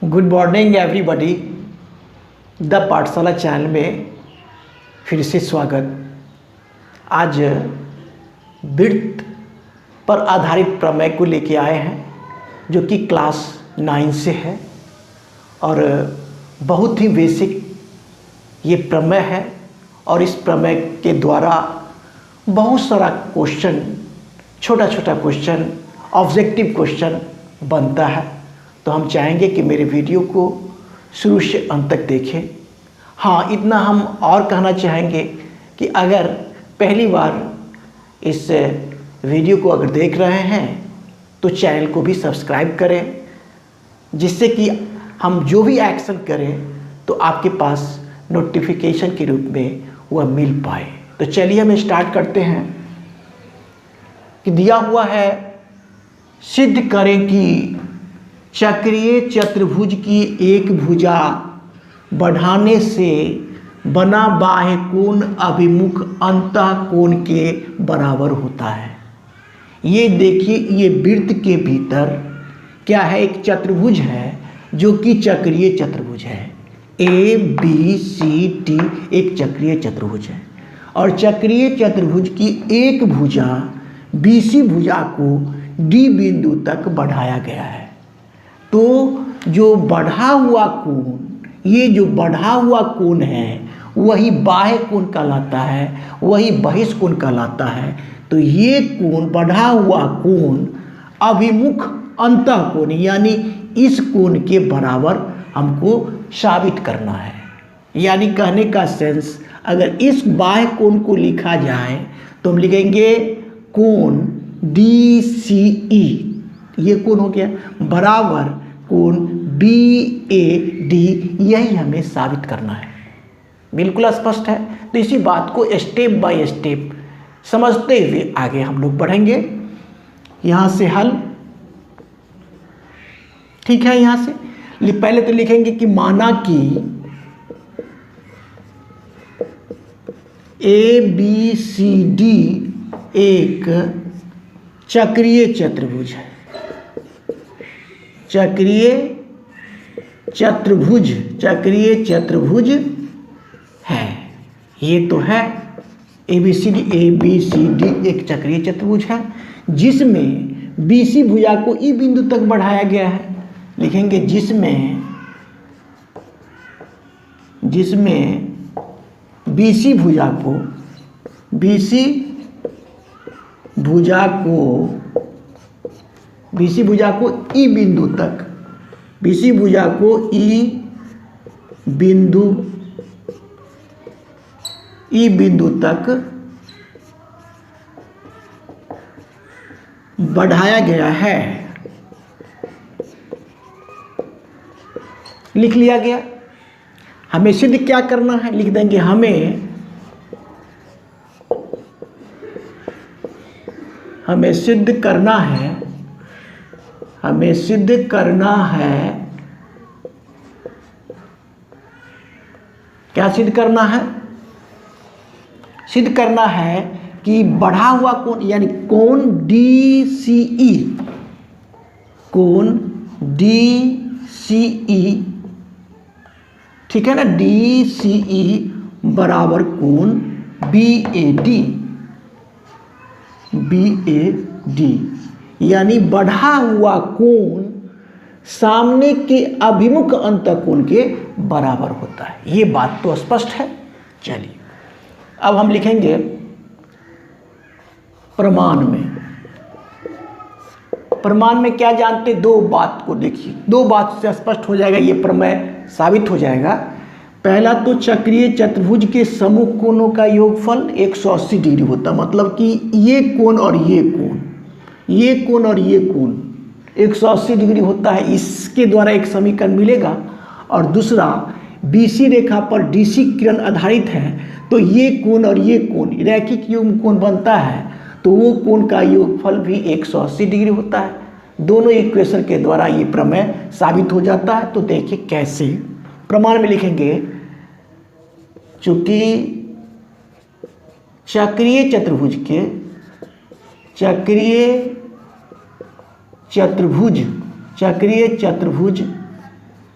Good morning everybody. The पाठशाला channel में फिर से स्वागत। आज वृत्त पर आधारित प्रमेय को लेके आए हैं जो कि क्लास 9 से है और बहुत ही बेसिक ये प्रमेय है और इस प्रमेय के द्वारा बहुत सारा क्वेश्चन, छोटा छोटा क्वेश्चन, ऑब्जेक्टिव क्वेश्चन बनता है। तो हम चाहेंगे कि मेरे वीडियो को शुरू से अंत तक देखें। हाँ, इतना हम और कहना चाहेंगे कि अगर पहली बार इस वीडियो को अगर देख रहे हैं तो चैनल को भी सब्सक्राइब करें, जिससे कि हम जो भी एक्शन करें तो आपके पास नोटिफिकेशन के रूप में वह मिल पाए। तो चलिए हम स्टार्ट करते हैं कि दिया हुआ है, सिद्ध करें कि चक्रीय चतुर्भुज की एक भुजा बढ़ाने से बना बाह्य कोण अभिमुख अंतः कोण के बराबर होता है। ये देखिए, ये वृत्त के भीतर क्या है, एक चतुर्भुज है जो कि चक्रीय चतुर्भुज है। ए बी सी डी एक चक्रीय चतुर्भुज है और चक्रीय चतुर्भुज की एक भुजा बीसी भुजा को डी बिंदु तक बढ़ाया गया है। तो जो बढ़ा हुआ कोण, ये जो बढ़ा हुआ कोण है वही बाह्य कोण कहलाता है, वही बहिष्ठ कोण कहलाता है। तो ये कोण, बढ़ा हुआ कोण अभिमुख अंतः कोण, यानी इस कोण के बराबर हमको साबित करना है। यानी कहने का सेंस, अगर इस बाह्य कोण को लिखा जाए तो हम लिखेंगे कोण डी सी ई, ये कोण हो गया, बराबर कोण बी ए डी, यही हमें साबित करना है। बिल्कुल स्पष्ट है। तो इसी बात को स्टेप बाय स्टेप समझते हुए आगे हम लोग बढ़ेंगे। यहाँ से हल, ठीक है। यहाँ से पहले तो लिखेंगे कि माना कि ए बी सी डी एक चक्रीय चतुर्भुज है। चक्रीय चतुर्भुज है। ये तो है ए बी सी डी एक चक्रीय चतुर्भुज है जिसमें बीसी भुजा को ई बिंदु तक बढ़ाया गया है। लिखेंगे जिसमें बीसी भुजा को ई बिंदु तक, बीसी भुजा को ई बिंदु तक बढ़ाया गया है। लिख लिया गया। हमें सिद्ध क्या करना है, लिख देंगे हमें सिद्ध करना है, क्या सिद्ध करना है? सिद्ध करना है कि बढ़ा हुआ कोण, यानी कोण डी सी ई, ठीक है ना, डी सी ई बराबर कोण बी ए डी, यानी बढ़ा हुआ कोण सामने के अभिमुख अंतः कोण के बराबर होता है। ये बात तो स्पष्ट है। चलिए अब हम लिखेंगे प्रमाण में क्या जानते, दो बात को देखिए, दो बात से स्पष्ट हो जाएगा, ये प्रमेय साबित हो जाएगा। पहला तो चक्रीय चतुर्भुज के समूह कोणों का योगफल 180 डिग्री होता है। मतलब कि ये कोण और ये कोण 180 डिग्री होता है। इसके द्वारा एक समीकरण मिलेगा। और दूसरा, बीसी रेखा पर डीसी किरण आधारित है, तो ये कोण और ये कोण रैखिक युग्म कोण बनता है, तो वो कोण का योगफल भी 180 डिग्री होता है। दोनों इक्वेशन के द्वारा ये प्रमेय साबित हो जाता है। तो देखिए कैसे प्रमाण में लिखेंगे, चूंकि चक्रीय चतुर्भुज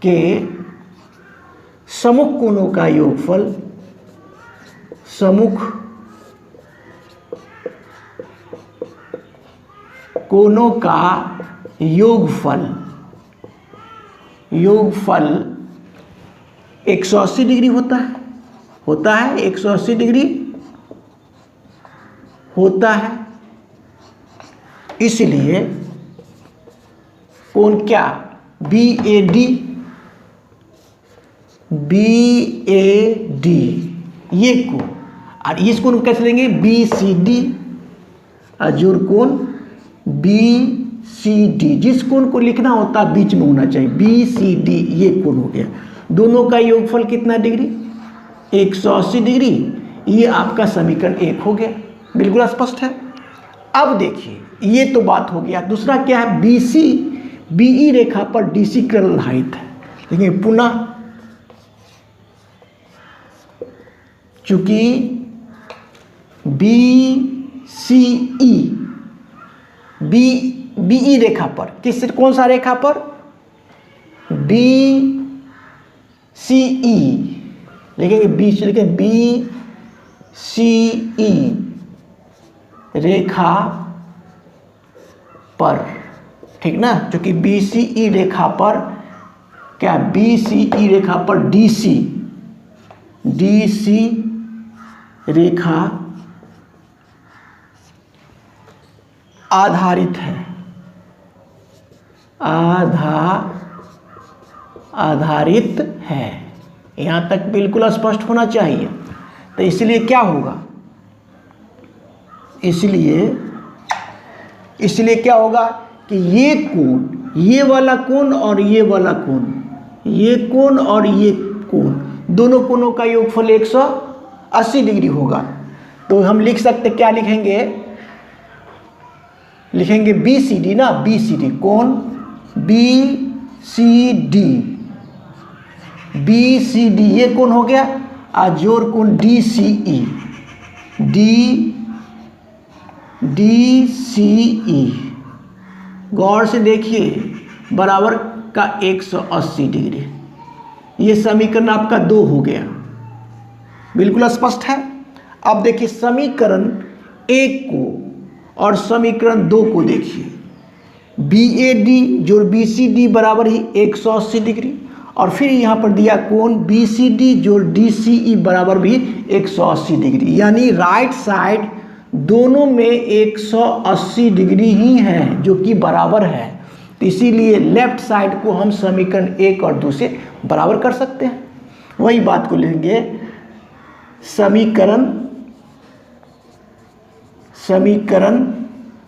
के सम्मुख कोणों का योगफल, सम्मुख कोणों का योगफल 180 डिग्री होता है 180 डिग्री होता है। इसलिए कोण क्या BAD ये कोण, और इस कोण को कैसे लेंगे BCD, जोड़ कोण BCD, जिस कोण को लिखना होता है बीच में होना चाहिए BCD, ये कोण हो गया। दोनों का योगफल कितना डिग्री 180 डिग्री। ये आपका समीकरण 1 हो गया, बिल्कुल स्पष्ट है। अब देखिए ये तो बात हो गया। दूसरा क्या है BE रेखा पर DC किरण हाइट है। लेकिन पुनः चूंकि BE रेखा पर कौन सा रेखा पर BCE लिखेंगे BCE रेखा पर, ठीक ना। क्योंकि BCE रेखा पर क्या BCE रेखा पर DC रेखा आधारित है, आधारित है। यहाँ तक बिल्कुल स्पष्ट होना चाहिए। तो इसलिए क्या होगा, इसलिए क्या होगा कि ये कोण, ये वाला कोण और ये वाला कोण, ये कोण और ये कोण, दोनों कोणों का योगफल 180 डिग्री होगा। तो हम लिख सकते क्या लिखेंगे BCD ना, BCD कोण BCD ये कोण हो गया, और जोड़ कोण DCE गौर से देखिए बराबर का 180 डिग्री। ये समीकरण आपका 2 हो गया, बिल्कुल स्पष्ट है। अब देखिए समीकरण 1 को और समीकरण 2 को देखिए। BAD जोड़ BCD बराबर ही 180 डिग्री, और फिर यहाँ पर दिया कोण BCD जोड़ DCE बराबर भी 180 डिग्री। यानी राइट साइड दोनों में 180 डिग्री ही है, जो कि बराबर है। तो इसीलिए लेफ्ट साइड को हम समीकरण 1 और 2 से बराबर कर सकते हैं। वही बात को लेंगे समीकरण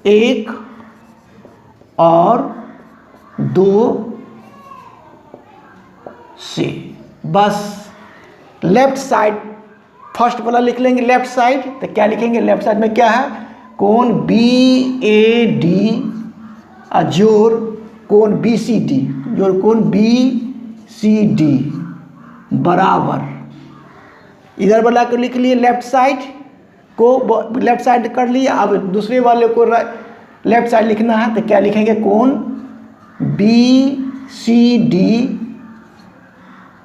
1 और 2 से, बस लेफ्ट साइड फर्स्ट वाला लिख लेंगे लेफ्ट साइड। तो क्या लिखेंगे लेफ्ट साइड में क्या है, कोण BAD जोड़ कोण BCD जोड़ कोण BCD बराबर, इधर वाला को लिख लिए लेफ्ट साइड को, लेफ्ट साइड कर लिया। अब दूसरे वाले को लेफ्ट साइड लिखना है, तो क्या लिखेंगे कोण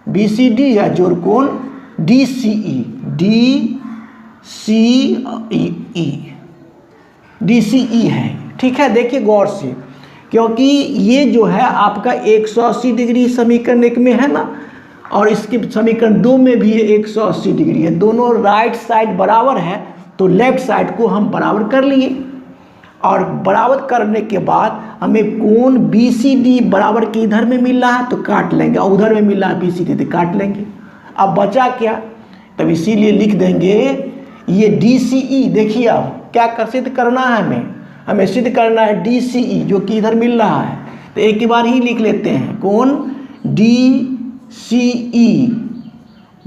BCD या जोड़ कोण DCE है। ठीक है, देखिए गौर से, क्योंकि ये जो है आपका 180 डिग्री समीकरण 1 में है ना, और इसके समीकरण 2 में भी 180 डिग्री है। दोनों राइट साइड बराबर है, तो लेफ्ट साइड को हम बराबर कर लिए, और बराबर करने के बाद हमें कोण BCD बराबर के इधर में मिल रहा है तो काट लेंगे, और उधर में मिल रहा है BCD तो काट लेंगे। अब बचा क्या, तब इसीलिए लिख देंगे ये DCE। देखिए अब क्या सिद्ध करना है, हमें सिद्ध करना है DCE जो कि इधर मिल रहा है, तो एक ही बार ही लिख लेते हैं कोण DCE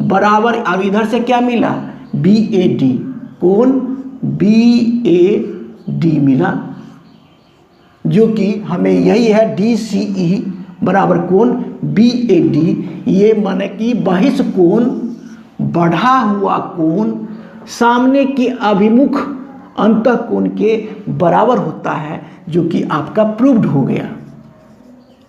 बराबर, अब इधर से क्या मिला BAD, कोण BAD मिला, जो कि हमें यही है DCE बराबर कोण BAD। ये माने कि बहिष्ठ कोण, बढ़ा हुआ कोण सामने के अभिमुख अंतः कोण के बराबर होता है, जो कि आपका प्रूव्ड हो गया,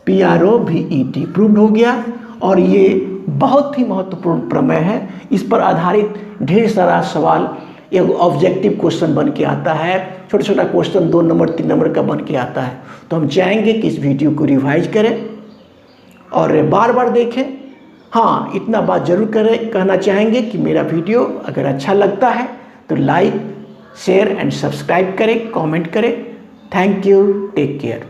PROVET प्रूव्ड हो गया। और ये बहुत ही महत्वपूर्ण प्रमेय है। इस पर आधारित ढेर सारा सवाल एक ऑब्जेक्टिव क्वेश्चन बन के आता है, छोटा छोटा क्वेश्चन 2 नंबर 3 नंबर का बन के आता है। तो हम चाहेंगे कि इस वीडियो को रिवाइज करें और बार बार देखें। हाँ, इतना बात जरूर कहना चाहेंगे कि मेरा वीडियो अगर अच्छा लगता है तो लाइक शेयर एंड सब्सक्राइब करें, कमेंट करें। Thank you, take care.